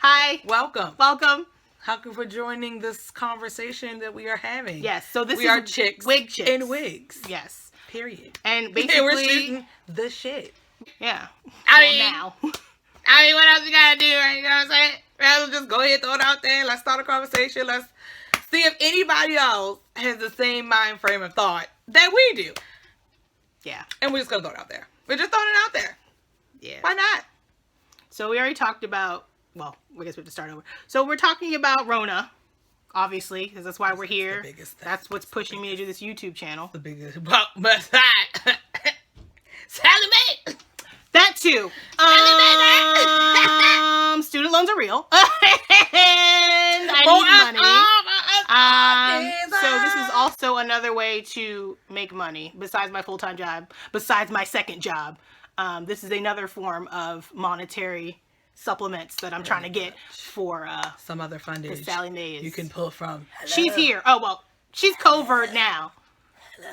Hi. Welcome. Welcome. Thank you for joining this conversation that we are having. Yes. So we are chicks. Wig chicks. In wigs. Yes. Period. And basically, we're shooting the shit. Yeah. Now. I mean, what else you gotta do, right? You know what I'm saying? Rather just go ahead, throw it out there. Let's start a conversation. Let's see if anybody else has the same mind frame of thought that we do. Yeah. And we're just gonna throw it out there. We're just throwing it out there. Yeah. Why not? So we already talked about, well, I guess we have to start over. So we're talking about Rona, obviously, because that's why we're here. That's what's pushing me to do this YouTube channel. The biggest. But Sally Mae. That too. Student loans are real. And I need money. So this is also another way to make money besides my full-time job, besides my second job. This is another form of monetary supplements that I'm trying to get for some other fundage. Sally Mae you can pull from. Hello. She's here. Oh well, she's covert now. Hello.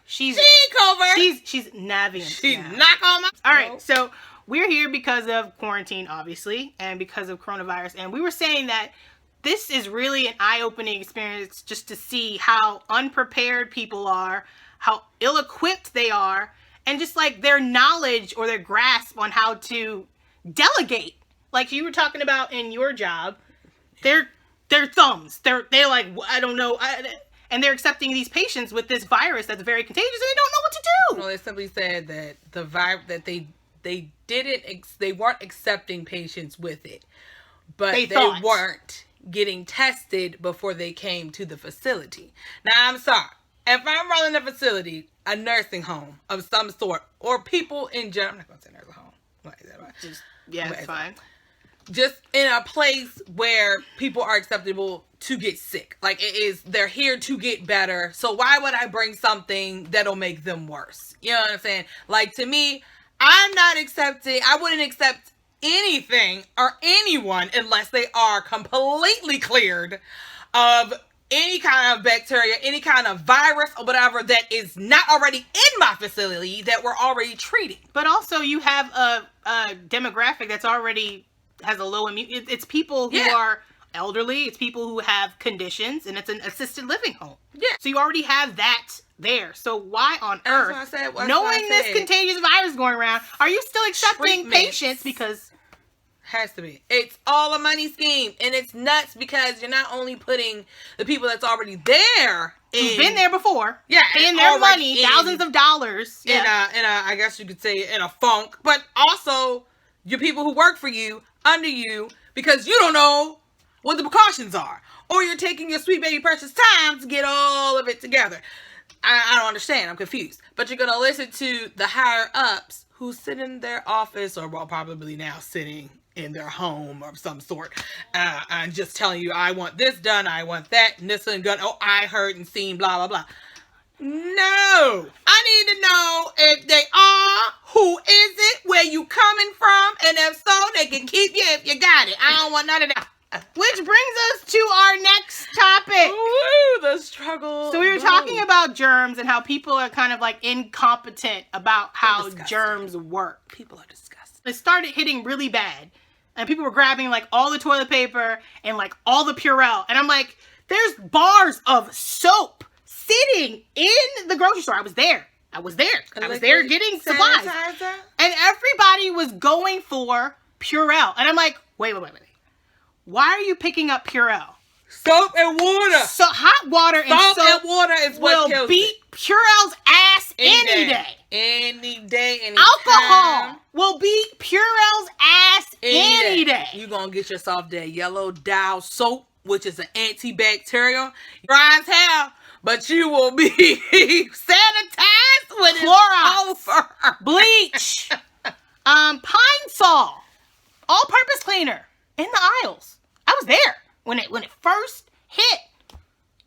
She's covert. She's Navian. She's not on my. All right, so we're here because of quarantine, obviously, and because of coronavirus. And we were saying that this is really an eye-opening experience just to see how unprepared people are, how ill-equipped they are, and just like their knowledge or their grasp on how to delegate. Like you were talking about in your job, they're thumbs. They're like, I don't know. And they're accepting these patients with this virus that's very contagious, and they don't know what to do. Well, they simply said that the virus that they weren't accepting patients with it, but they weren't getting tested before they came to the facility. Now, I'm sorry. If I'm running a facility, a nursing home of some sort, or people in general, I'm not going to say nursing home. What is that right? It's fine. Just in a place where people are acceptable to get sick. Like they're here to get better. So why would I bring something that'll make them worse? You know what I'm saying? Like to me, I wouldn't accept anything or anyone unless they are completely cleared of any kind of bacteria, any kind of virus or whatever that is not already in my facility that we're already treating. But also you have a demographic that's already has a low immune. It's people who are elderly. It's people who have conditions, and it's an assisted living home. Yeah. So you already have that there. So why on earth, knowing this contagious virus going around, are you still accepting patients? Because has to be. It's all a money scheme, and it's nuts because you're not only putting the people that's already there who've been there before, paying their money, thousands of dollars, in a I guess you could say in a funk, but also your people who work for you, under you, because you don't know what the precautions are, or you're taking your sweet baby precious time to get all of it together. I don't understand. I'm confused. But you're going to listen to the higher ups who sit in their office, or well, probably now sitting in their home of some sort, and just telling you, I want this done, I want that, and this and done. Oh, I heard and seen, blah, blah, blah. No. I need to know if they are, who is it, where you coming from, and if so, they can keep you if you got it. I don't want none of that. Which brings us to our next topic. Ooh, the struggle. So we were talking about germs and how people are kind of like incompetent about how germs work. People are disgusting. It started hitting really bad. And people were grabbing like all the toilet paper and like all the Purell. And I'm like, there's bars of soap sitting in the grocery store. I was there getting supplies. And everybody was going for Purell. And I'm like, wait. Why are you picking up Purell? Soap and water. So hot water and soap and water is what will beat Purell's ass any day. Any day, any Alcohol time. will beat Purell's ass any day. You're going to get yourself that yellow Dow soap, which is an antibacterial. Dry as hell, but you will be sanitized with Clorox, bleach, Pine Sol, all-purpose cleaner in the aisles. I was there when it first hit.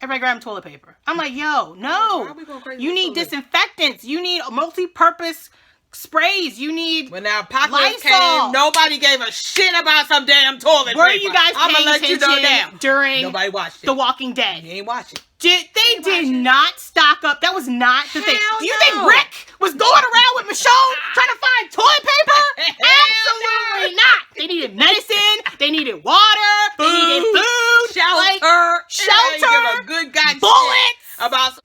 Everybody grabbing toilet paper. I'm like, yo, no. You need disinfectants. You need multi-purpose sprays. You need When the apocalypse Lysol. came, nobody gave a shit about some damn toilet Were paper. you guys I'ma paying let you know attention now. during Nobody watched it. The Walking Dead? You ain't watching. They did not stock up. That was not the thing. Hell Do you no. think Rick was going around with Michonne trying to find toilet paper? Absolutely not. They needed medicine. They needed water. They needed food. Shelter. Shelter. You give a good guy bullets. shit about.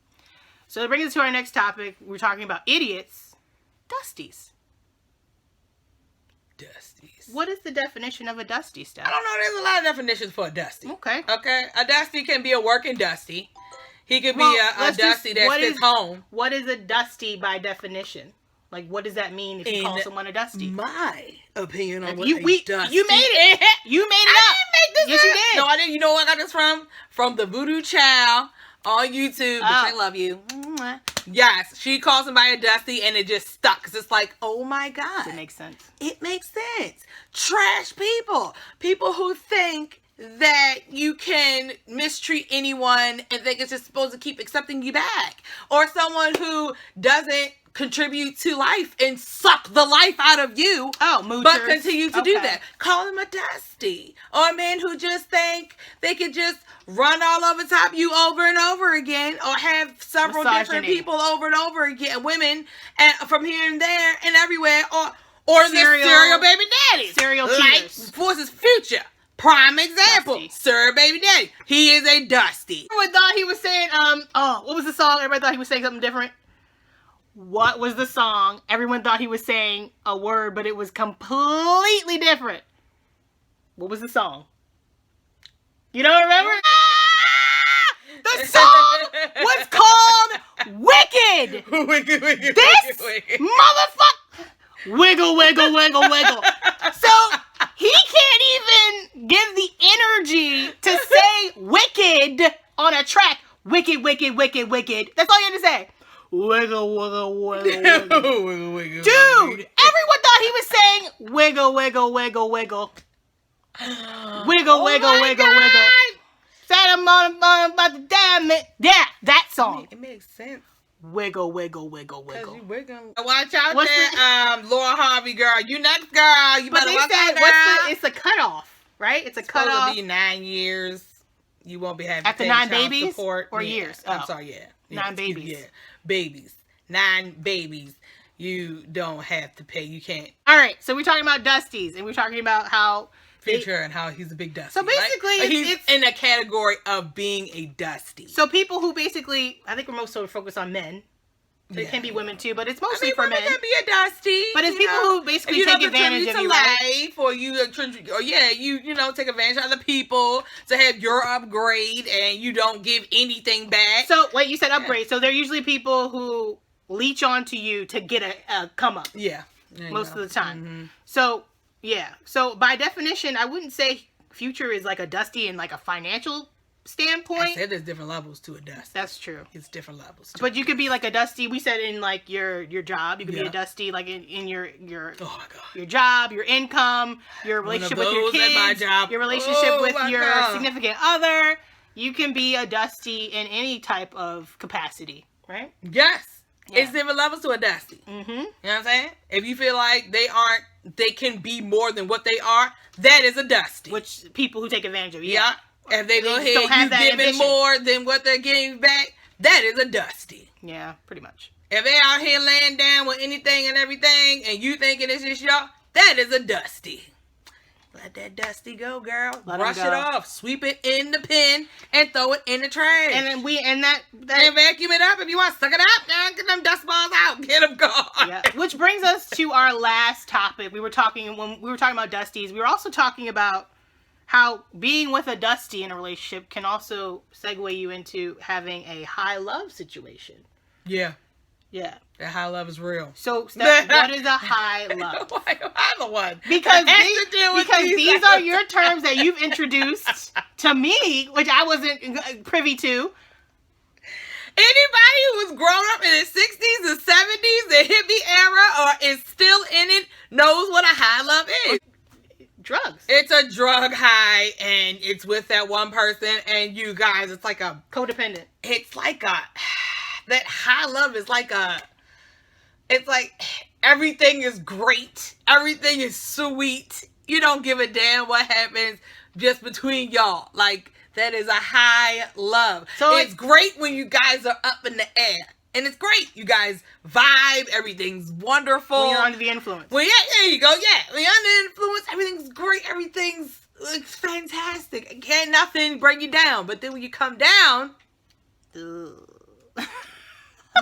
So to bring us to our next topic, we're talking about idiots. Dusties. Dusties. What is the definition of a dusty, Steph? I don't know. There's a lot of definitions for a dusty. Okay. Okay. A dusty can be a working dusty. He could Well, be a let's dusty just- that sits home. What is a dusty by definition? Like, what does that mean if you call someone a dusty? My opinion on what You a made dusty it. You made it I up. didn't make this Yes, up. you did. No, I didn't. You know where I got this from? From the Voodoo Child on YouTube. Bitch, I love you. Yes, she calls somebody a dusty, and it just stuck. Cause it's like, oh my god, It makes sense. it makes sense. Trash people, people who think that you can mistreat anyone and think it's just supposed to keep accepting you back, or someone who doesn't contribute to life and suck the life out of you. Oh, moochers. But continue to do Okay. that. Call them a dusty. Or a man who just think they could just run all over top you over and over again, or have several different Misogyny. people over and over again, women, and from here and there and everywhere, or the Serial- serial baby daddies. serial like cheaters. Forces Future. Prime example. Dusty. Serial baby daddy. He is a dusty. Everyone thought he was saying, what was the song? Everybody thought he was saying something different. What was the song? Everyone thought he was saying a word, but it was completely different. What was the song? You don't remember? The song was called Wicked. Wicked. This motherfucker. Wiggle, wiggle, wiggle, wiggle. So he can't even give the energy to say wicked on a track. Wicked, wicked, wicked, wicked. That's all you have to say. Wiggle, wiggle, wiggle, wiggle. Dude, everyone thought he was saying wiggle, wiggle, wiggle, wiggle. Wiggle, wiggle, wiggle, wiggle. Said I'm on about the damn it. Yeah, that song. It makes sense. Wiggle, wiggle, wiggle, wiggle. Watch out What's there, Laura Harvey girl. You next, girl. You But better they watch said, out, girl. it's a cutoff, right? It's a Supposed cutoff. to be 9 years. You won't be having After paying 9 child babies? support. Or Yeah. years? I'm Oh. sorry, yeah. 9 excuse- babies. Yeah, babies. 9 babies. You don't have to pay. You can't. All right, so we're talking about Dusties, and we're talking about how Future and how he's a big dusty. So basically, right? it's- he's in a category of being a dusty. so people who basically, I think we're most so focused on men. So it can be women too, but it's mostly for women men. can be a dusty. But it's you people know, who basically if you take don't advantage of contribute you, to right? life, or you know, take advantage of other people to have your upgrade, and you don't give anything back. So wait, you said upgrade. So they're usually people who leech onto you to get a come up yeah, there you most go. of the time. Mm-hmm. So yeah, so by definition, I wouldn't say Future is like a dusty in like a financial I standpoint. said there's different levels to a dusty. That's true. It's different levels. But you could be like a dusty. We said in like your job, you could be Yeah. a dusty like in your Oh my god. your job, your income, your One of relationship with your those at kids, my job. your relationship Oh with my your God. significant other. You can be a dusty in any type of capacity, right? Yes. Yeah. It's different levels to a dusty. Mm-hmm. You know what I'm saying? If you feel like they can be more than what they are, that is a dusty. Which people who take advantage of you. Yeah. If they go just ahead, don't have you that giving ambition. more than what they're getting back, that is a dusty. Yeah, pretty much. If they out here laying down with anything and everything, and you thinking it's just y'all, that is a dusty. Let that dusty go, girl. Let 'em Brush go. it off. Sweep it in the bin and throw it in the trash. And then And vacuum it up if you want. Suck it up. Get them dust balls out. Get them gone. yeah. Which brings us to our last topic. When we were talking about dusties, we were also talking about how being with a dusty in a relationship can also segue you into having a high love situation. Yeah. Yeah. That high love is real. So, Steph, what is a high love? Why am I the one? Because that has to deal with these are your terms that you've introduced to me, which I wasn't privy to. Anybody who was grown up in the 60s and 70s, the hippie era, or is still in it, knows what a high love is. Drugs. It's a drug high, and it's with that one person, and you guys, it's like a, Codependent. that high love is like a, it's like, Everything is great. Everything is sweet. You don't give a damn what happens just between y'all. Like, that is a high love. So it's great when you guys are up in the air. And it's great. You guys vibe. Everything's wonderful. When you're under the influence. Well, yeah, there you go. Yeah. When you're under the influence, everything's great. Everything's fantastic. Can't nothing bring you down. But then when you come down, you're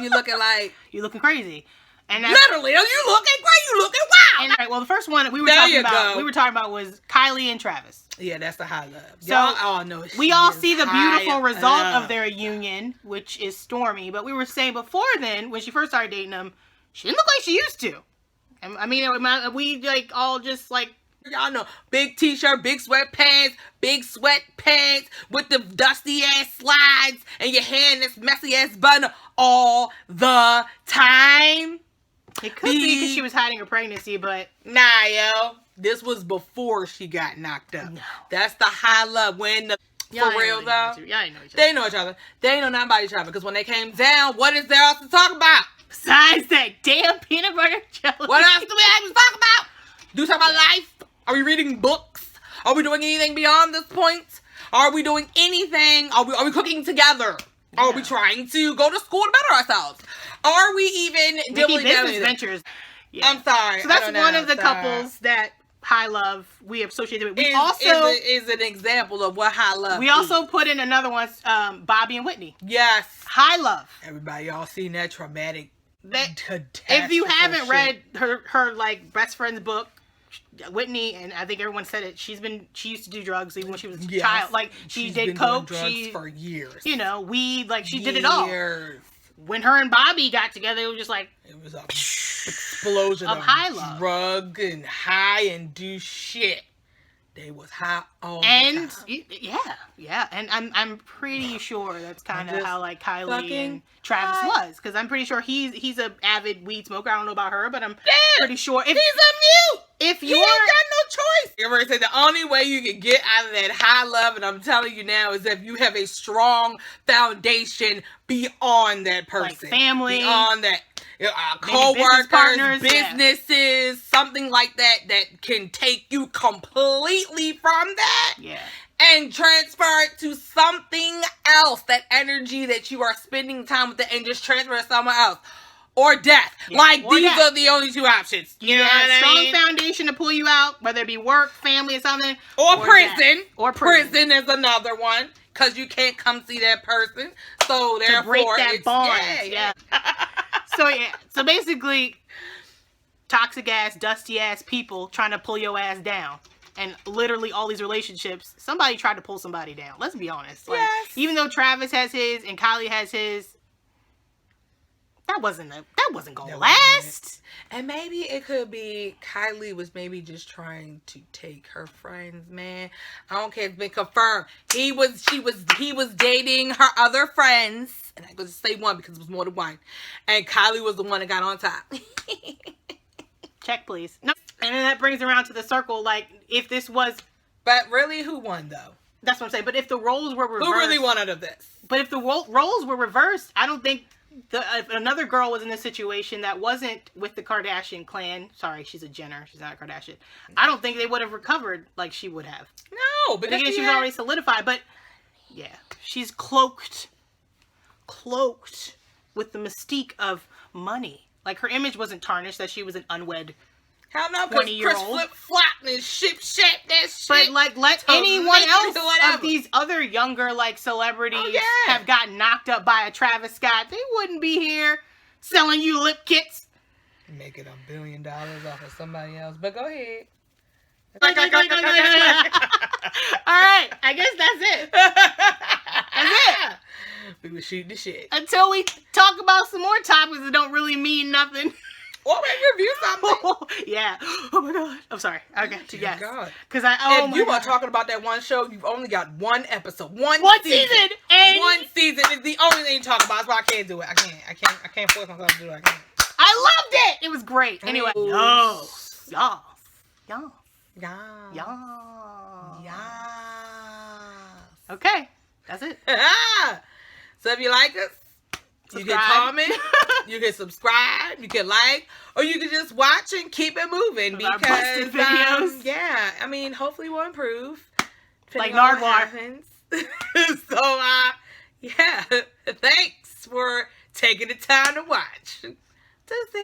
looking like... You're looking crazy. And literally, you looking great. You looking wild. And, right, well, the first one we were talking about was Kylie and Travis. Yeah, that's the high love. So y'all all know we all see the beautiful result of their union, which is Stormy. But we were saying before then, when she first started dating him, she didn't look like she used to. I mean, we like all just like, y'all know, big t-shirt, big sweatpants with the dusty ass slides and your hair in this messy ass bun all the time. It could be because she was hiding her pregnancy, but nah, yo. This was before she got knocked up. No. That's the high love. When the for real though, y'all ain't know each other. They know each other. They ain't know nothing about each other because when they came down, what is there else to talk about besides that damn peanut butter jelly? What else do we have to talk about? Do we talk about life? Are we reading books? Are we doing anything beyond this point? Are we doing anything? Are we cooking together? Yeah. Are we trying to go to school to better ourselves? Are we even making business ventures? Yeah. I'm sorry. So that's one of the couples that high love we associated with. We also is an example of what high love. We also put in another one, Bobby and Whitney. Yes, high love. Everybody, y'all seen that traumatic? If you haven't read her like best friend's book, Whitney, and I think everyone said it, she used to do drugs even when she was a child. Like she did coke. She for years. You know, weed. Like she did it all. When her and Bobby got together, it was just like it was a explosion of high love, drug and high and do shit. They was high all the time. Yeah, and I'm pretty sure that's kind of how like Kylie and Travis was, because I'm pretty sure he's a avid weed smoker. I don't know about her, but I'm pretty sure if he's a mute. If you ain't got no choice. You're going to say the only way you can get out of that high love, and I'm telling you now, is if you have a strong foundation beyond that person. Like family. Beyond that. Co-workers, businesses, something like that can take you completely from that. Yeah. And transfer it to something else. That energy that you are spending time with, and just transfer it to someone else. Or death. Yeah. Like, these are the only two options. You know what I mean? Strong foundation to pull you out, whether it be work, family, or something. Or prison. Death. Or prison is another one. Because you can't come see that person. So, therefore, to break that bond. Yeah. So basically, toxic ass, dusty ass people trying to pull your ass down. And literally all these relationships, somebody tried to pull somebody down. Let's be honest. Like, even though Travis has his and Kylie has his, that wasn't gonna last. And maybe it could be Kylie was maybe just trying to take her friends, man. I don't care. It's been confirmed. He was dating her other friends, and I could just say one because it was more than one. And Kylie was the one that got on top. Check, please. No. And then that brings around to the circle. Like, if this was, but really, who won though? That's what I'm saying. But if the roles were reversed, who really won out of this? But if the roles were reversed, I don't think. If another girl was in this situation that wasn't with the Kardashian clan, sorry, she's a Jenner, she's not a Kardashian, I don't think they would have recovered like she would have. No, because she was already solidified. But yeah, she's cloaked with the mystique of money. Like, her image wasn't tarnished that she was an unwed. How no? Because Chris flip-flop and ship-shat that shit. But, like, let anyone else of these other younger, like, celebrities have gotten knocked up by a Travis Scott, they wouldn't be here selling you lip kits. Making $1 billion off of somebody else. But go ahead. All right. I guess that's it. That's it. We were shooting the shit. Until we talk about some more topics that don't really mean nothing. Or maybe review something. Yeah. Oh my god. I'm sorry. I got to yes. God. Because if you are talking about that one show, you've only got one episode, one season, and one season is the only thing you talk about. That's why I can't do it. I can't force myself to do it. I can't. I loved it. It was great. Anyway. Y'all. Okay. That's it. So if you like us, You can comment, you can subscribe, you can like, or you can just watch and keep it moving Of our busted because videos. yeah, I mean, hopefully we'll improve. Like depending on what Nardwuar. happens. So yeah, thanks for taking the time to watch.